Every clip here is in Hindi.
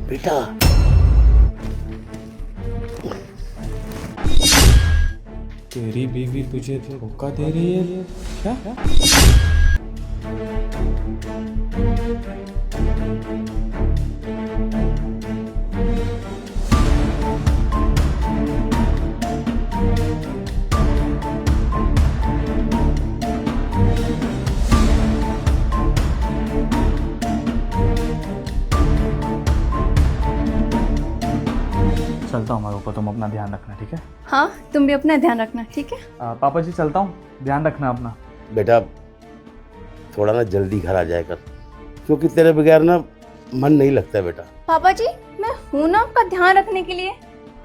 बेटा तेरी बीवी तुझे धोखा दे रही है क्या? चलता हूँ मैं ऊपर, तुम अपना ध्यान रखना, ठीक है? हाँ, तुम भी अपना ध्यान रखना, ठीक है? पापा जी चलता हूँ, ध्यान रखना अपना। बेटा थोड़ा ना जल्दी घर आ जाया कर, क्योंकि तेरे बगैर ना मन नहीं लगता बेटा। पापा जी, मैं हूँ ना आपका ध्यान रखने के लिए,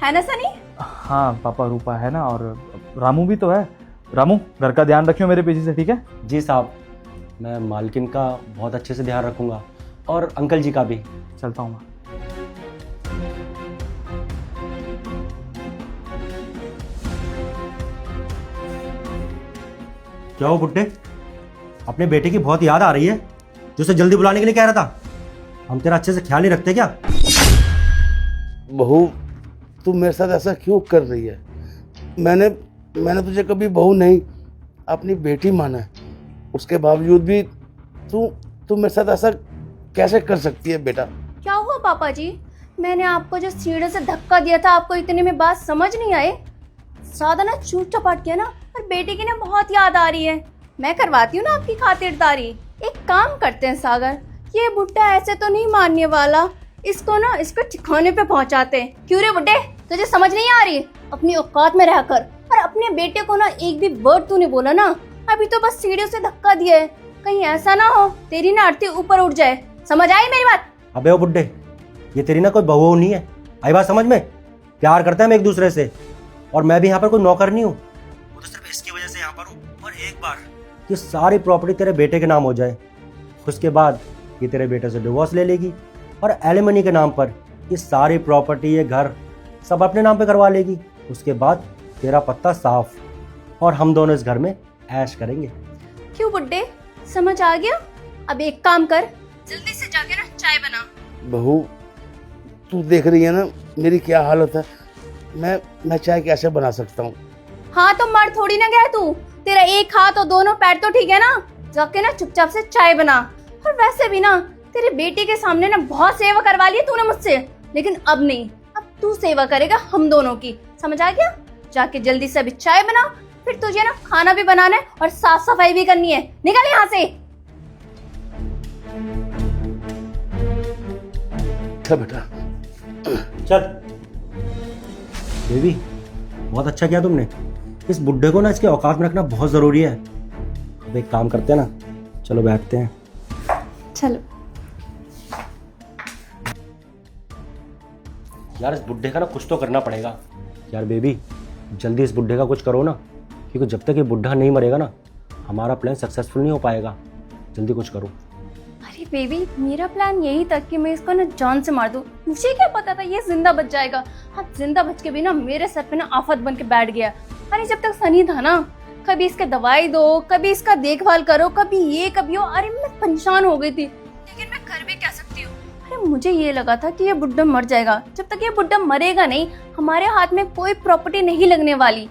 है ना सनी? हाँ पापा, रूपा है ना, और रामू भी तो है। रामू, घर का ध्यान रखियो मेरे पीछे से, ठीक है? जी साहब, मैं मालकिन का बहुत अच्छे से ध्यान रखूंगा और अंकल जी का भी। चलता हूँ मैं। क्या हो बुड्ढे, अपने बेटे की बहुत याद आ रही है जो उसे जल्दी बुलाने के लिए कह रहा था। हम तेरा अच्छे से ख्याल नहीं रखते क्या? बहू तू मेरे साथ ऐसा क्यों कर रही है? मैंने तुझे कभी बहू नहीं, अपनी बेटी माना है। उसके बावजूद भी तू मेरे साथ ऐसा कैसे कर सकती है बेटा? क्या हुआ पापा जी? मैंने आपको जो सीढ़ी से धक्का दिया था, आपको इतने में बात समझ नहीं आए? ज्यादा ना चूट चपाट किया ना, और बेटी की ना बहुत याद आ रही है। मैं करवाती हूँ ना आपकी खातिरदारी। एक काम करते हैं सागर, ये बुड्ढा ऐसे तो नहीं मानने वाला, इसको ठिकाने पे पहुंचाते हैं। क्यों रे बुड्ढे, तुझे समझ नहीं आ रही? अपनी औकात में रहकर और अपने बेटे को ना एक भी वर्ड तूने बोला ना, अभी तो बस सीढ़ियों से धक्का दिया है। कहीं ऐसा ना हो तेरी ना आरती ऊपर उठ जाए। समझ आई मेरी बात? अबे ओ बुड्ढे, ये तेरी ना कोई बहू नहीं है, आई बात समझ में? प्यार करते हैं हम एक दूसरे से, और मैं भी यहाँ पर कोई नौकर नहीं हूँ। वो तो सिर्फ इसकी वजह से यहाँ पर हूँ। और एक बार ये सारी प्रॉपर्टी तेरे बेटे के नाम हो जाए, उसके बाद ये तेरे बेटे से डिवोर्स ले लेगी और एलिमनी के नाम पर ये सारी प्रॉपर्टी, ये घर सब अपने नाम पे करवा लेगी। उसके बाद तेरा पत्ता साफ, और हम दोनों इस घर में ऐश करेंगे। क्यों बुड्ढे, समझ आ गया? अब एक काम कर, जल्दी से जाके ना चाय बना। बहू तू देख रही है ना मेरी क्या हालत है, मैं चाय कैसे बना सकता हूँ? हाँ तो मर थोड़ी ना गया तू, तेरा एक हाथ और दोनों पैर तो ठीक है ना? जाके ना चुपचाप से चाय बना। और वैसे भी ना तेरे बेटे के सामने ना बहुत सेवा करवा ली तूने मुझसे, लेकिन अब नहीं, अब तू सेवा करेगा हम दोनों की। समझ आ गया? जाके जल्दी से अभी चाय बना, फिर तुझे ना खाना भी बनाना है और साफ सफाई भी करनी है। निकल यहाँ से। अच्छा बेटा चल बेबी, बहुत अच्छा किया तुमने। इस बुड्ढे को ना इसके औकात में रखना बहुत जरूरी है। अब एक काम करते हैं ना, चलो बैठते हैं। चलो। यार इस बुड्ढे का ना कुछ तो करना पड़ेगा। यार बेबी, जल्दी इस बुड्ढे का कुछ करो ना, क्योंकि जब तक ये बुड्ढा नहीं मरेगा ना, हमारा प्लान सक्सेसफुल नहीं हो पाएगा। जल्दी कुछ करो। अरे बेबी, मेरा प्लान यही था कि मैं इसको ना जान से मार दूं। मुझे क्या पता था ये जिंदा बच जाएगा। हाँ, जिंदा बच के भी ना मेरे सर पे ना आफत बन के बैठ गया। अरे जब तक सनी था ना, कभी इसके दवाई दो, कभी इसका देखभाल करो, कभी ये कभी वो। अरे मैं परेशान हो गई थी, लेकिन मैं कर भी क्या सकती हूँ। अरे मुझे ये लगा था कि ये बुड्ढा मर जाएगा। जब तक ये बुड्ढा मरेगा नहीं, हमारे हाथ में कोई प्रॉपर्टी नहीं लगने वाली।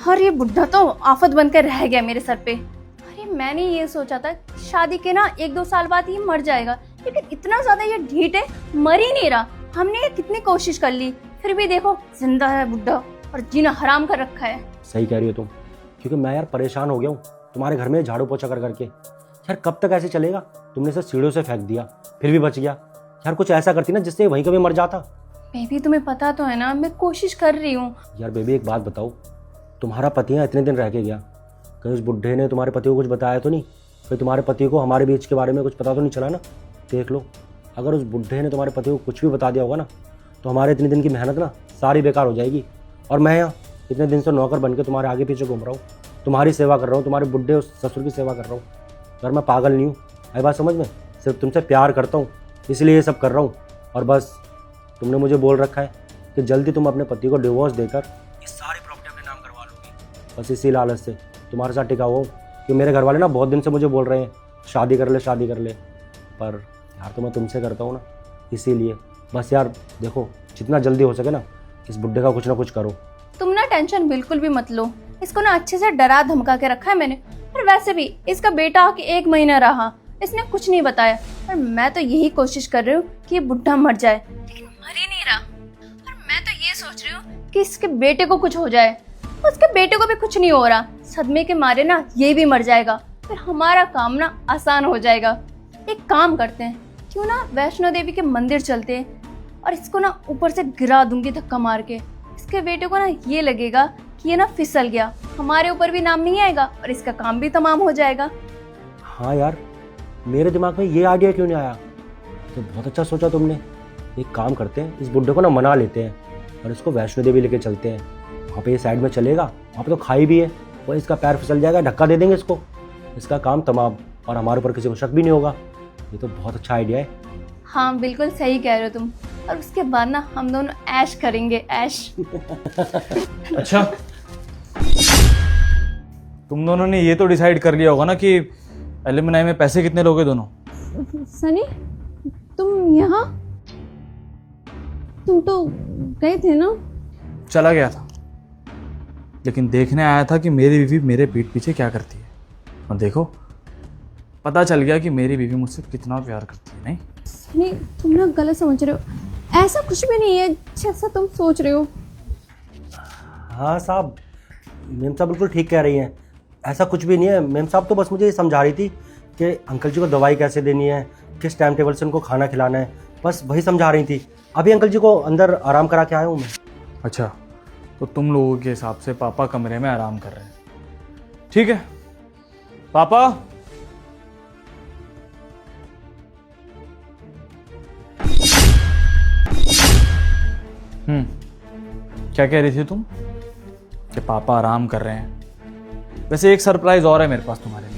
और ये बुड्ढा तो आफत बनकर रह गया मेरे सर पे। अरे मैंने ये सोचा था शादी के ना 1-2 साल बाद ये मर जाएगा, लेकिन इतना ज्यादा ये ढीठ है, मर ही नहीं रहा। हमने कितनी कोशिश कर ली, फिर भी देखो जिंदा है बुड्ढा, और जीना हराम कर रखा है। सही कह रही हो तुम, क्योंकि मैं यार परेशान हो गया हूँ तुम्हारे घर में झाड़ू पोछा कर करके। यार कब तक ऐसे चलेगा? तुमने इसे सीढ़ियों से फेंक दिया, फिर भी बच गया। यार कुछ ऐसा करती ना जिससे वहीं कभी मर जाता। बेबी तुम्हें पता तो है ना, मैं कोशिश कर रही हूँ। यार बेबी एक बात बताओ, तुम्हारा पति यहाँ इतने दिन रह के गया, कहीं उस बुड्ढे ने तुम्हारे पति को कुछ बताया तो नहीं? कहीं तुम्हारे पति को हमारे बीच के बारे में कुछ पता तो नहीं चला ना? देख लो, अगर उस बुड्ढे ने तुम्हारे पति को कुछ भी बता दिया होगा ना, तो हमारे इतने दिन की मेहनत ना सारी बेकार हो जाएगी। और मैं यहाँ इतने दिन से नौकर बन के तुम्हारे आगे पीछे घूम रहा हूँ, तुम्हारी सेवा कर रहा हूँ, तुम्हारे बुड्ढे उस ससुर की सेवा कर रहा हूँ। यार मैं पागल नहीं हूँ, आई बात समझ में? सिर्फ तुमसे प्यार करता हूँ, इसलिए ये सब कर रहा हूँ। और बस तुमने मुझे बोल रखा है कि जल्दी तुम अपने पति को डिवोर्स देकर ये सारी प्रॉपर्टी अपने नाम करवा लोगी। बस इसी लालच से तुम्हारे साथ टिका हुआ हूँ कि मेरे घर वाले ना बहुत दिन से मुझे बोल रहे हैं शादी कर ले, शादी कर ले। पर यार तो मैं तुमसे करता हूँ ना, इसीलिए बस यार देखो, जितना जल्दी हो सके ना इस बुड्ढे का कुछ ना कुछ करो। तुम ना टेंशन बिल्कुल भी मत लो, इसको ना अच्छे से डरा धमका के रखा है मैंने। और वैसे भी इसका बेटा आके 1 महीना रहा, इसने कुछ नहीं बताया। और मैं तो यही कोशिश कर रही हूँ कि ये बुढ़ा मर जाए, लेकिन मर ही नहीं रहा। और मैं तो ये सोच रही हूँ कि इसके बेटे को कुछ हो जाए। उसके बेटे को भी कुछ नहीं हो रहा, सदमे के मारे ना ये भी मर जाएगा, फिर हमारा काम ना आसान हो जाएगा। एक काम करते हैं, क्यों ना वैष्णो देवी के मंदिर चलते हैं और इसको ना ऊपर से गिरा दूंगी धक्का मार के। इसके बेटे को ना ये लगेगा कि ये ना फिसल गया, हमारे ऊपर भी नाम नहीं आएगा और इसका काम भी तमाम हो जाएगा। हाँ यार, मेरे दिमाग में ये आइडिया क्यों नहीं आया? तो बहुत अच्छा सोचा तुमने। एक काम करते हैं, इस बुड्ढे को ना मना लेते हैं और इसको वैष्णो देवी लेके चलते हैं। वहाँ पे ये साइड में चलेगा, वहाँ पे तो खाई भी है, और इसका पैर फिसल जाएगा, धक्का दे देंगे इसको, इसका काम तमाम, और हमारे ऊपर किसी को शक भी नहीं होगा। ये तो बहुत अच्छा आइडिया है। हाँ बिल्कुल सही कह रहे हो तुम। और उसके बाद ना हम दोनों ऐश करेंगे, ऐश। अच्छा, तुम दोनों ने ये तो डिसाइड कर लिया होगा ना कि एलिमनाई में पैसे कितने लोगे दोनों? सनी, तुम यहाँ? तुम तो गए थे ना? चला गया था, लेकिन देखने आया था कि मेरी बीवी मेरे पीठ पीछे क्या करती है। और देखो, पता चल गया कि मेरी बीवी मुझसे कितना प्यार करती है। नहीं सनी, तुम ना गलत समझ रहे हो, ऐसा कुछ भी नहीं है जैसा तुम सोच रहे हो। हाँ साहब, मेम साहब बिल्कुल ठीक कह रही हैं, ऐसा कुछ भी नहीं है। मेम साहब तो बस मुझे ये समझा रही थी कि अंकल जी को दवाई कैसे देनी है, किस टाइम टेबल से उनको खाना खिलाना है, बस वही समझा रही थी। अभी अंकल जी को अंदर आराम करा के आया हूँ मैं। अच्छा, तो तुम लोगों के हिसाब से पापा कमरे में आराम कर रहे हैं, ठीक है? पापा, क्या कह रही थी तुम? कि पापा आराम कर रहे हैं। वैसे एक सरप्राइज और है मेरे पास तुम्हारे लिए।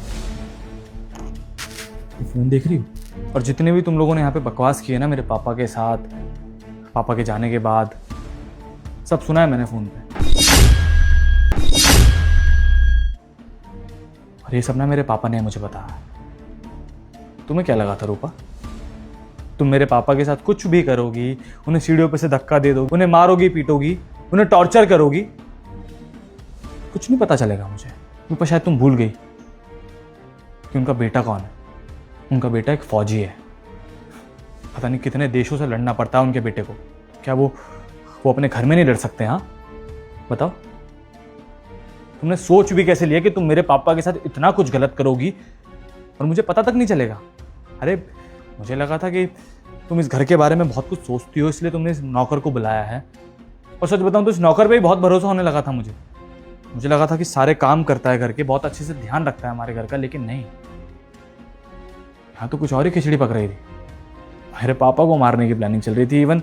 फोन देख रही हो? और जितने भी तुम लोगों ने यहाँ पे बकवास किए ना मेरे पापा के साथ, पापा के जाने के बाद, सब सुना है मैंने फोन पे। और ये सब ना मेरे पापा ने मुझे बताया। तुम्हें क्या लगा था रूपा? तुम मेरे पापा के साथ कुछ भी करोगी, उन्हें सीढ़ियों पे से धक्का दे दोगी, उन्हें मारोगी, पीटोगी, उन्हें टॉर्चर करोगी, कुछ नहीं पता चलेगा मुझे। रूपा, शायद तुम भूल गई कि उनका बेटा कौन है। उनका बेटा एक फौजी है। पता नहीं कितने देशों से लड़ना पड़ता है उनके बेटे को। क्या वो अपने घर में नहीं लड़ सकते? हाँ बताओ, तुमने सोच भी कैसे लिया कि तुम मेरे पापा के साथ इतना कुछ गलत करोगी और मुझे पता तक नहीं चलेगा? अरे मुझे लगा था कि तुम इस घर के बारे में बहुत कुछ सोचती हो, इसलिए तुमने इस नौकर को बुलाया है। और सच बताऊं तो इस नौकर पे भी बहुत भरोसा होने लगा था मुझे लगा था कि सारे काम करता है घर के, बहुत अच्छे से ध्यान रखता है हमारे घर का, लेकिन नहीं, यहाँ तो कुछ और ही खिचड़ी पक रही थी। मेरे पापा को मारने की प्लानिंग चल रही थी, इवन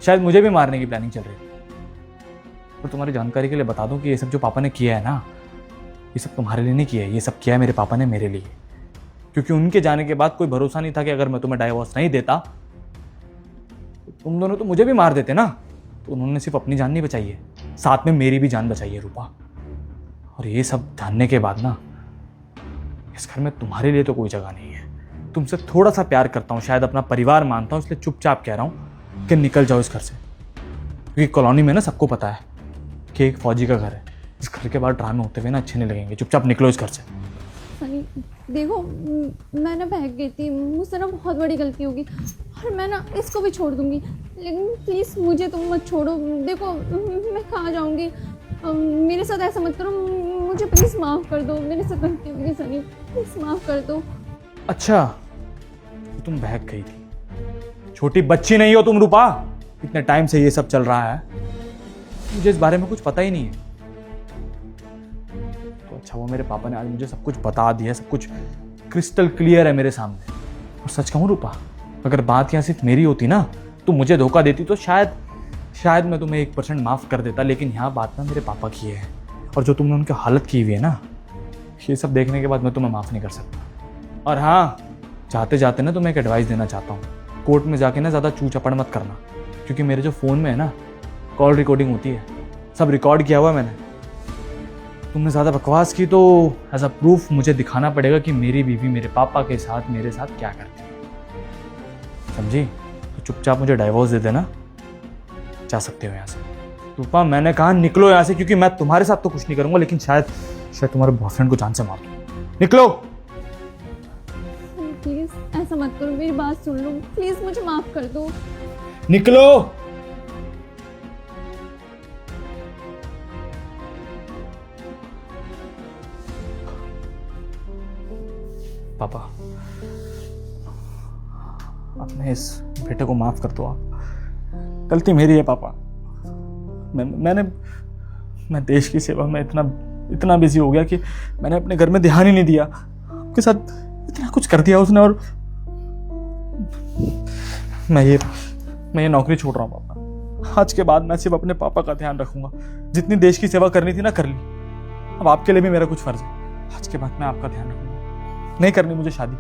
शायद मुझे भी मारने की प्लानिंग चल रही थी। और तुम्हारी जानकारी के लिए बता दूं कि ये सब जो पापा ने किया है ना, ये सब तुम्हारे लिए नहीं किया है, ये सब किया है मेरे पापा ने मेरे लिए। क्योंकि उनके जाने के बाद कोई भरोसा नहीं था कि अगर मैं तुम्हें डाइवोर्स नहीं देता तो तुम दोनों तो मुझे भी मार देते ना। तो उन्होंने सिर्फ अपनी जान नहीं बचाई है, साथ में मेरी भी जान बचाई है रूपा। और ये सब जानने के बाद ना, इस घर में तुम्हारे लिए तो कोई जगह नहीं है। तुमसे थोड़ा सा प्यार करता हूँ, शायद अपना परिवार मानता हूँ, इसलिए चुपचाप कह रहा हूँ कि निकल जाओ इस घर से। क्योंकि कॉलोनी में ना सबको पता है कि एक फौजी का घर है। इस घर के बाहर ड्रामे होते हुए ना अच्छे नहीं लगेंगे। चुपचाप निकलो इस घर से। सनी देखो, मैं ना बहक गई थी, मुझसे ना बहुत बड़ी गलती होगी और मैं ना इसको भी छोड़ दूंगी, लेकिन प्लीज़ मुझे तुम मत छोड़ो। देखो मैं कहाँ जाऊँगी, मेरे साथ ऐसा मत करो, मुझे प्लीज़ माफ़ कर दो, मेरे साथ गलती होगी सनी, प्लीज़ माफ़ कर दो। अच्छा, तो तुम बहक गई थी, छोटी बच्ची नहीं हो तुम रूपा। इतने टाइम से ये सब चल रहा है, मुझे इस बारे में कुछ पता ही नहीं है। तो अच्छा, वो मेरे पापा ने आज मुझे सब कुछ बता दिया, सब कुछ क्रिस्टल क्लियर है मेरे सामने। और सच कहूँ रूपा, अगर बात यहाँ सिर्फ मेरी होती ना, तुम मुझे धोखा देती तो शायद मैं तुम्हें 1% माफ़ कर देता, लेकिन यहाँ बात ना मेरे पापा की है। और जो तुमने उनकी हालत की हुई है ना, ये सब देखने के बाद मैं तुम्हें माफ़ नहीं कर सकता। और हाँ, जाते जाते ना तुम्हें एक एडवाइस देना चाहता हूँ, कोर्ट में जाके ना ज़्यादा चू चपड़ मत करना, क्योंकि मेरे जो फ़ोन में है ना कॉल रिकॉर्डिंग होती है, सब रिकॉर्ड किया हुआ है मैंने। तुमने ज़्यादा बकवास की तो एज अ प्रूफ मुझे दिखाना पड़ेगा कि मेरी बीवी मेरे पापा के साथ मेरे साथ क्या करती है, समझी? तो चुपचाप मुझे डाइवोर्स दे देना, जा सकते हो यहाँ से। रूपा मैंने कहा निकलो यहाँ से, क्योंकि मैं तुम्हारे साथ तो कुछ नहीं करूंगा, लेकिन शायद तुम्हारे बॉयफ्रेंड को जान से मार दूं। निकलो। प्लीज़ ऐसा मत करो, मेरी बात सुन लो, प्लीज़ मुझे माफ़ कर दो। निकलो। पापा, अपने इस बेटे को माफ कर दो आप। गलती मेरी है पापा। मैं देश की सेवा में इतना बिजी हो गया कि मैंने अपने घर में ध्यान ही नहीं दिया। उसके साथ इतना कुछ कर दिया उसने, और मैं ये नौकरी छोड़ रहा हूँ पापा। आज के बाद मैं सिर्फ अपने पापा का ध्यान रखूंगा। जितनी देश की सेवा करनी थी ना, कर ली। अब आपके लिए भी मेरा कुछ फर्ज है। आज के बाद मैं आपका ध्यान रखूंगा। नहीं करनी मुझे शादी।